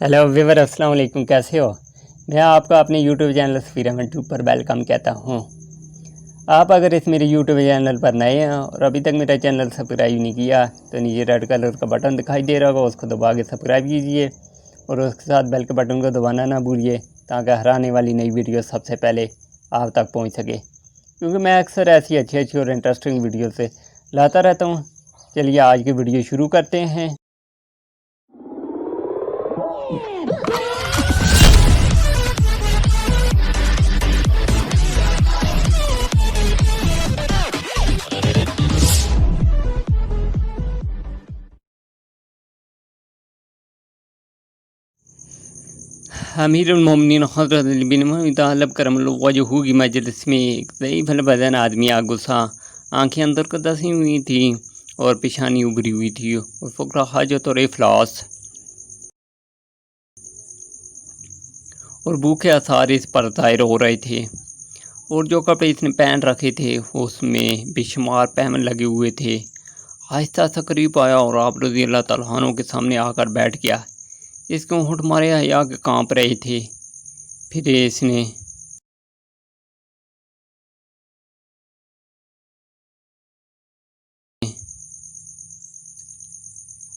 Hello viewer, अस्सलाम वालेकुम। कैसे हो? मैं आपका अपने यूट्यूब चैनल सफीर अहमद ट्यूब पर वेलकम कहता हूँ। आप अगर इस मेरे यूट्यूब चैनल पर नए हैं और अभी तक मेरा चैनल सब्सक्राइब नहीं किया तो नीचे रेड कलर का बटन दिखाई दे रहा होगा, उसको दबा के सब्सक्राइब कीजिए और उसके साथ बेल के बटन को दबाना ना भूलिए ताकि हर आने वाली नई वीडियो सबसे पहले आप तक पहुँच सके, क्योंकि मैं अक्सर ऐसी अच्छी और इंटरेस्टिंग वीडियो से लाता रहता हूँ। चलिए आज की वीडियो शुरू करते हैं। अमीरुल मोमिनीन हज़रत अली बिन मुअव्विद तआला करमल्लाहु वजहहू की मजलिस में एक ज़ईफ़ बदन आदमी आ घुसा। आंखें अंदर को धंसी हुई थी और पेशानी उभरी हुई थी और फ़ुक़रा हाजत और इफ़लास और भूखे आसार इस पर ज़ाहिर हो रहे थे, और जो कपड़े इसने पहन रखे थे उसमें बेशुमार पैमन लगे हुए थे। आहिस्ता सा करीब आया और आप रज़ी अल्लाह तआला अन्हु के सामने आकर बैठ गया। इसके होंठ मारे हया के काँप रहे थे। फिर इसने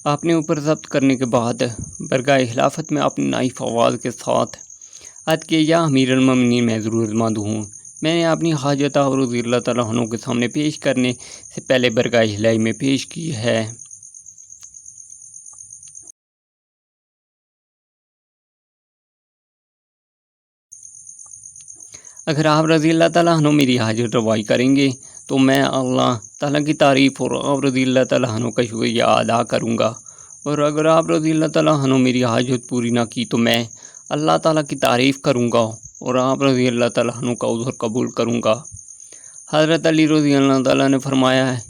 अपने ऊपर ज़ब्त करने के बाद बरगाह खिलाफत में अपनी नाइफ आवाज़ के साथ अर्ज़ किया, या अमीरुल मोमिनीन, मैं ज़रूरतमंद हूँ। मैंने अपनी हाजत आप रज़ी अल्लाह तआला अन्हु के सामने पेश करने से पहले बरगाह इलाही में पेश की है। अगर आप रज़ी अल्लाह तआला अन्हु मेरी हाजत रवाई करेंगे तो मैं अल्लाह ताला की तारीफ़ और आप रज़ी अल्लाह तआला अन्हु का शुक्रिया अदा करूँगा, और अगर आप रज़ी अल्लाह तआला अन्हु मेरी हाजत पूरी ना की तो मैं अल्लाह ताला की तारीफ़ करूँगा और आप रज़ी अल्लाह तआला अन्हु का उज़्र कबूल करूँगा। हज़रत अली रज़ी अल्लाह तआला ने फरमाया है,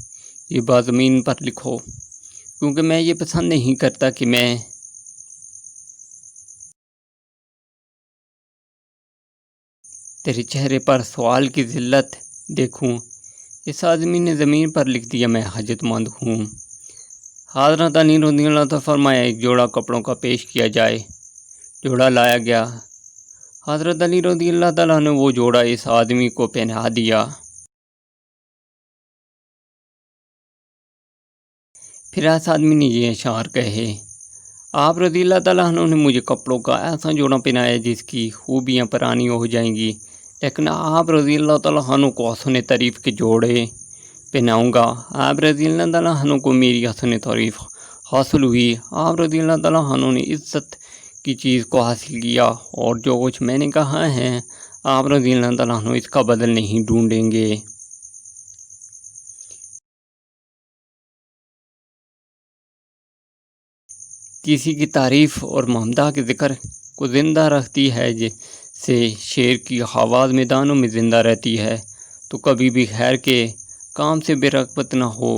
ये बात ज़मीन पर लिखो, क्योंकि मैं ये पसंद नहीं करता कि मैं तेरे चेहरे पर सवाल की ज़िल्लत देखूं। इस आदमी ने ज़मीन पर लिख दिया, मैं हाजतमंद हूँ। हज़रत अली रज़ी अल्लाह तआला फरमाया, एक जोड़ा कपड़ों का पेश किया जाए। जोड़ा लाया गया। हज़रत अली रज़ी अल्लाह तआला ने वो जोड़ा इस आदमी को पहना दिया। फिर इस आदमी ने ये अशार कहे, आप रज़ी अल्लाह तआला अन्हु ने मुझे कपड़ों का ऐसा जोड़ा पहनाया जिसकी खूबियाँ पुरानी हो जाएंगी, लेकिन आप रज़ी अल्लाह तआला अन्हु को हसन तारीफ़ के जोड़े पहनाऊँगा। आप रज़ी अल्लाह तआला अन्हु को मेरी हसन तारीफ़ हासिल हुई। आप रज़ी अल्लाह तआला अन्हु ने इज़्ज़त की चीज़ को हासिल किया, और जो कुछ मैंने कहा है आप रज़ी अल्लाह तआला अन्हु इसका बदल नहीं ढूंढेंगे। किसी की तारीफ़ और ममदा के ज़िक्र को ज़िंदा रखती है जैसे शेर की आवाज़ मैदानों में ज़िंदा रहती है, तो कभी भी खैर के काम से बेरग़बत ना हो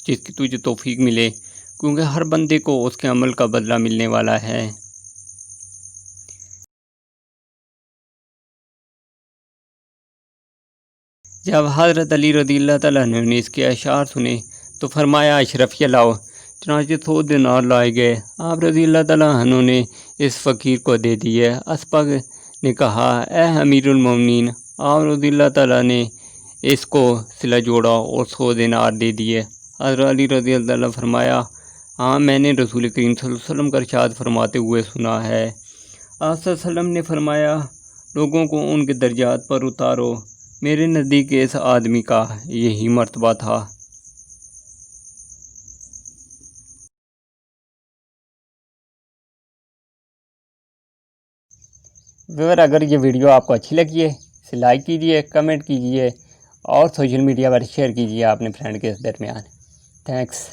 जिसकी तुझे तौफ़ीक मिले, क्योंकि हर बंदे को उसके अमल का बदला मिलने वाला है। जब हज़रत अली रज़ी अल्लाह तआला अन्हु ने इसके अशार सुने तो फरमाया, अशरफिया लाओ। चुनांचे 100 दिनार लाए गए। आप रज़ी अल्लाह तआला अन्हु ने इस फ़कीर को दे दिए। असपग ने कहा, ए अमीरुल मोमिनीन, आप रज़ी अल्लाह तआला ने इसको सिला जोड़ा और 100 दिनार दे दिए। हज़रत अली रज़ी अल्लाह तआला फरमाया, हाँ, मैंने रसूल करीम सल्लल्लाहु अलैहि वसल्लम का इरशाद फरमाते हुए सुना है। आप सल्लल्लाहु अलैहि वसल्लम ने फरमाया, लोगों को उनके दर्जात पर उतारो। मेरे नज़दीक इस आदमी का यही मर्तबा था। व्यूअर, अगर ये वीडियो आपको अच्छी लगी है इसे लाइक कीजिए, कमेंट कीजिए और सोशल मीडिया पर शेयर कीजिए अपने फ्रेंड के दरमियान। थैंक्स।